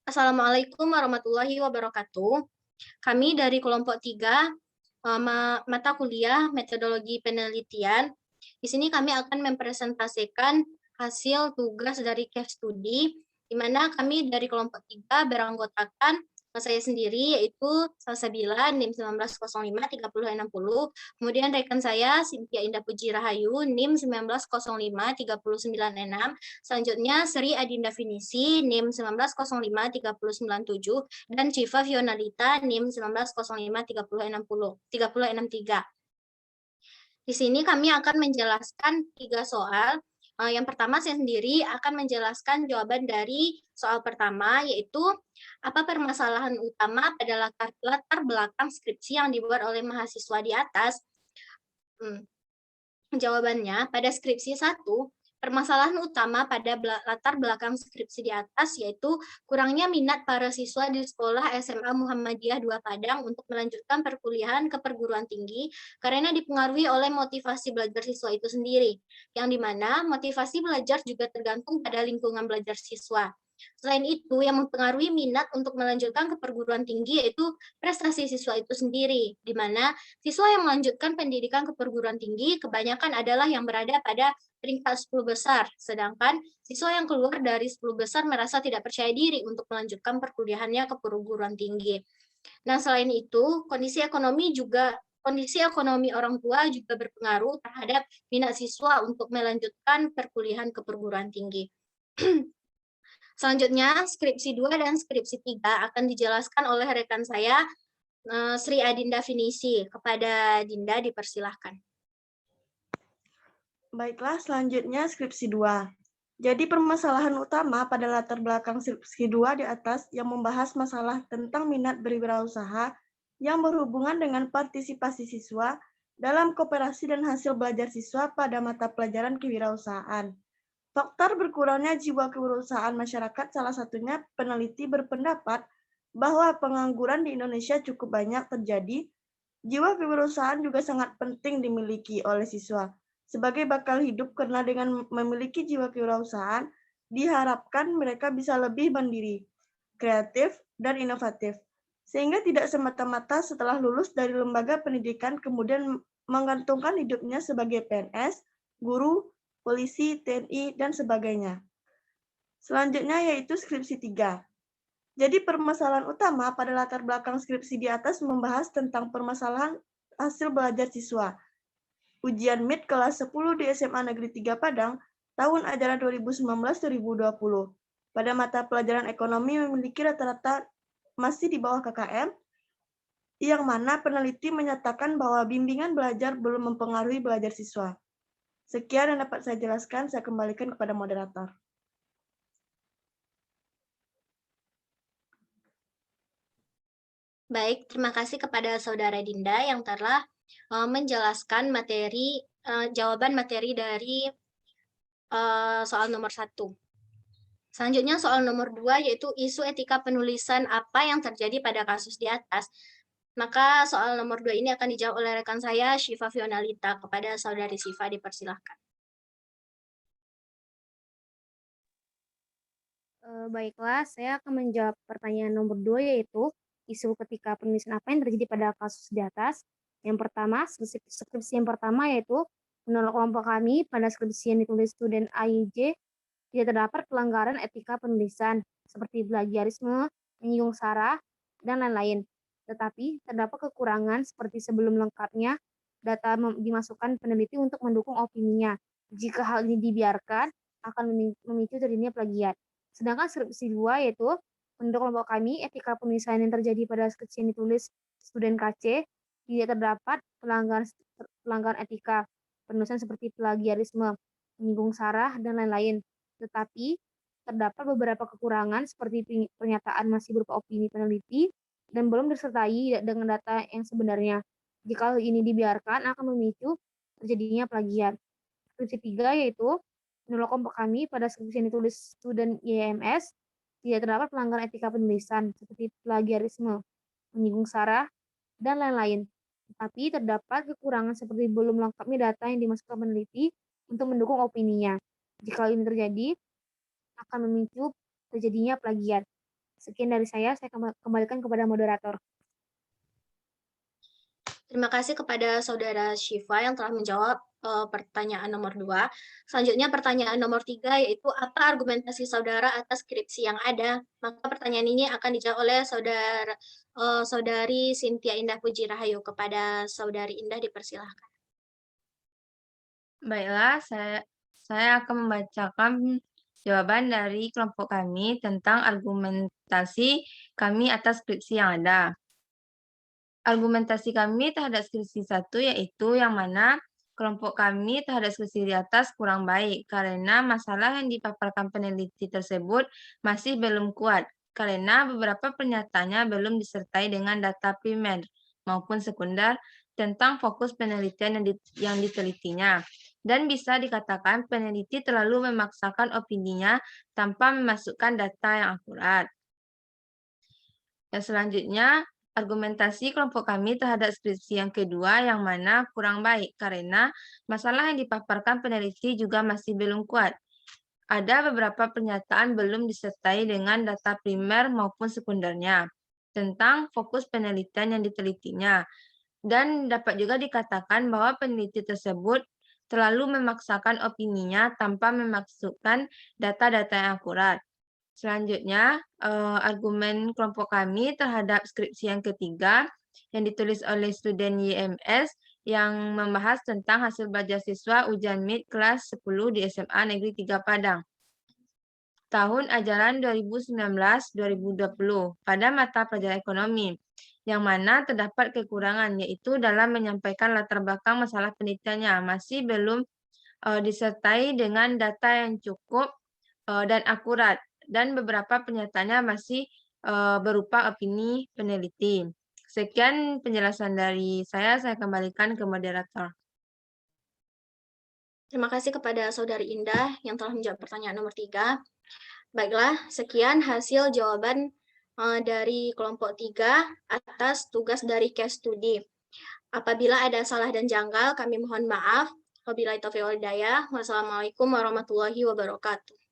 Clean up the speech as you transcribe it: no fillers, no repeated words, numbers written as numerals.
Assalamualaikum warahmatullahi wabarakatuh. Kami dari kelompok 3 mata kuliah metodologi penelitian. Di sini kami akan mempresentasikan hasil tugas dari case study, di mana kami dari kelompok 3 beranggotakan saya sendiri yaitu Salsabila NIM 19053060, kemudian rekan saya Cynthia Indah Puji Rahayu NIM 19053096, selanjutnya Sri Adinda Finisi NIM 19053097 dan Civa Fionalita NIM 19053063. Di sini kami akan menjelaskan 3 soal. Yang pertama saya sendiri akan menjelaskan jawaban dari soal pertama, yaitu apa permasalahan utama pada latar belakang skripsi yang dibuat oleh mahasiswa di atas. Jawabannya, pada skripsi 1, permasalahan utama pada latar belakang skripsi di atas yaitu kurangnya minat para siswa di sekolah SMA Muhammadiyah 2 Padang untuk melanjutkan perkuliahan ke perguruan tinggi karena dipengaruhi oleh motivasi belajar siswa itu sendiri, yang dimana motivasi belajar juga tergantung pada lingkungan belajar siswa. Selain itu, yang mempengaruhi minat untuk melanjutkan ke perguruan tinggi yaitu prestasi siswa itu sendiri, di mana siswa yang melanjutkan pendidikan ke perguruan tinggi kebanyakan adalah yang berada pada peringkat 10 besar, sedangkan siswa yang keluar dari 10 besar merasa tidak percaya diri untuk melanjutkan perkuliahannya ke perguruan tinggi. Nah, selain itu, kondisi ekonomi orang tua juga berpengaruh terhadap minat siswa untuk melanjutkan perkuliahan ke perguruan tinggi. Selanjutnya, skripsi 2 dan skripsi 3 akan dijelaskan oleh rekan saya, Sri Adinda Finisi. Kepada Dinda dipersilahkan. Baiklah, selanjutnya skripsi 2. Jadi permasalahan utama pada latar belakang skripsi 2 di atas yang membahas masalah tentang minat berwirausaha yang berhubungan dengan partisipasi siswa dalam kooperasi dan hasil belajar siswa pada mata pelajaran kewirausahaan. Faktor berkurangnya jiwa kewirausahaan masyarakat salah satunya peneliti berpendapat bahwa pengangguran di Indonesia cukup banyak terjadi. Jiwa kewirausahaan juga sangat penting dimiliki oleh siswa sebagai bakal hidup karena dengan memiliki jiwa kewirausahaan diharapkan mereka bisa lebih mandiri, kreatif, dan inovatif. Sehingga tidak semata-mata setelah lulus dari lembaga pendidikan kemudian menggantungkan hidupnya sebagai PNS, guru, polisi, TNI, dan sebagainya. Selanjutnya yaitu skripsi 3. Jadi permasalahan utama pada latar belakang skripsi di atas membahas tentang permasalahan hasil belajar siswa. Ujian MIT kelas 10 di SMA Negeri 3 Padang tahun ajaran 2019-2020. Pada mata pelajaran ekonomi memiliki rata-rata masih di bawah KKM, yang mana peneliti menyatakan bahwa bimbingan belajar belum mempengaruhi belajar siswa. Sekian yang dapat saya jelaskan, saya kembalikan kepada moderator. Baik, terima kasih kepada Saudara Dinda yang telah menjelaskan jawaban materi dari soal nomor 1. Selanjutnya soal nomor 2 yaitu isu etika penulisan apa yang terjadi pada kasus di atas. Maka soal nomor 2 ini akan dijawab oleh rekan saya, Syifa Fionalita. Kepada Saudari Syifa dipersilahkan. Baiklah, saya akan menjawab pertanyaan nomor 2 yaitu isu ketika penulisan apa yang terjadi pada kasus di atas. Yang pertama, skripsi yang pertama yaitu menurut kelompok kami pada skripsi yang ditulis student AIJ tidak terdapat pelanggaran etika penulisan seperti plagiarisme, menyinggung sara, dan lain-lain. Tetapi terdapat kekurangan seperti sebelum lengkapnya data dimasukkan peneliti untuk mendukung opininya. Jika hal ini dibiarkan, akan memicu terjadinya plagiat. Sedangkan skripsi 2 yaitu untuk kelompok kami, etika penulisan yang terjadi pada skripsi yang ditulis student KC tidak terdapat pelanggaran etika penulisan seperti plagiarisme, menyinggung sara, dan lain-lain. Tetapi terdapat beberapa kekurangan seperti pernyataan masih berupa opini peneliti dan belum disertai dengan data yang sebenarnya. Jika hal ini dibiarkan akan memicu terjadinya plagiat. Skripsi 3 yaitu menurut kelompok kami pada skripsi yang ditulis student YMS tidak terdapat pelanggaran etika penulisan seperti plagiarisme, menyinggung sara, dan lain-lain. Tetapi terdapat kekurangan seperti belum lengkapnya data yang dimasukkan peneliti untuk mendukung opininya. Jika ini terjadi, akan memicu terjadinya plagiat. Sekian dari saya kembalikan kepada moderator. Terima kasih kepada Saudara Syifa yang telah menjawab pertanyaan nomor 2. Selanjutnya pertanyaan nomor 3, yaitu apa argumentasi saudara atas skripsi yang ada? Maka pertanyaan ini akan dijawab oleh Saudari Cynthia Indah Puji Rahayu. Kepada Saudari Indah dipersilahkan. Baiklah, saya akan membacakan jawaban dari kelompok kami tentang argumentasi kami atas skripsi yang ada. Argumentasi kami terhadap skripsi 1 yaitu yang mana kelompok kami terhadap skripsi di atas kurang baik karena masalah yang dipaparkan peneliti tersebut masih belum kuat karena beberapa pernyataannya belum disertai dengan data primer maupun sekunder tentang fokus penelitian yang ditelitinya. Dan bisa dikatakan peneliti terlalu memaksakan opininya tanpa memasukkan data yang akurat. Yang selanjutnya, argumentasi kelompok kami terhadap skripsi yang kedua yang mana kurang baik karena masalah yang dipaparkan peneliti juga masih belum kuat. Ada beberapa pernyataan belum disertai dengan data primer maupun sekundernya tentang fokus penelitian yang ditelitinya. Dan dapat juga dikatakan bahwa peneliti tersebut terlalu memaksakan opininya tanpa memasukkan data-data yang akurat. Selanjutnya, argumen kelompok kami terhadap skripsi yang ketiga yang ditulis oleh student YMS yang membahas tentang hasil belajar siswa ujian MIT kelas 10 di SMA Negeri 3 Padang. Tahun ajaran 2019-2020 pada mata pelajaran ekonomi, yang mana terdapat kekurangan yaitu dalam menyampaikan latar belakang masalah penelitiannya masih belum disertai dengan data yang cukup dan akurat. Dan beberapa pernyataannya masih berupa opini peneliti. Sekian penjelasan dari saya kembalikan ke moderator. Terima kasih kepada Saudari Indah yang telah menjawab pertanyaan nomor 3. Baiklah, sekian hasil jawaban dari kelompok 3 atas tugas dari case study. Apabila ada salah dan janggal, kami mohon maaf. Wabillahi taufiq wal hidayah. Wassalamualaikum warahmatullahi wabarakatuh.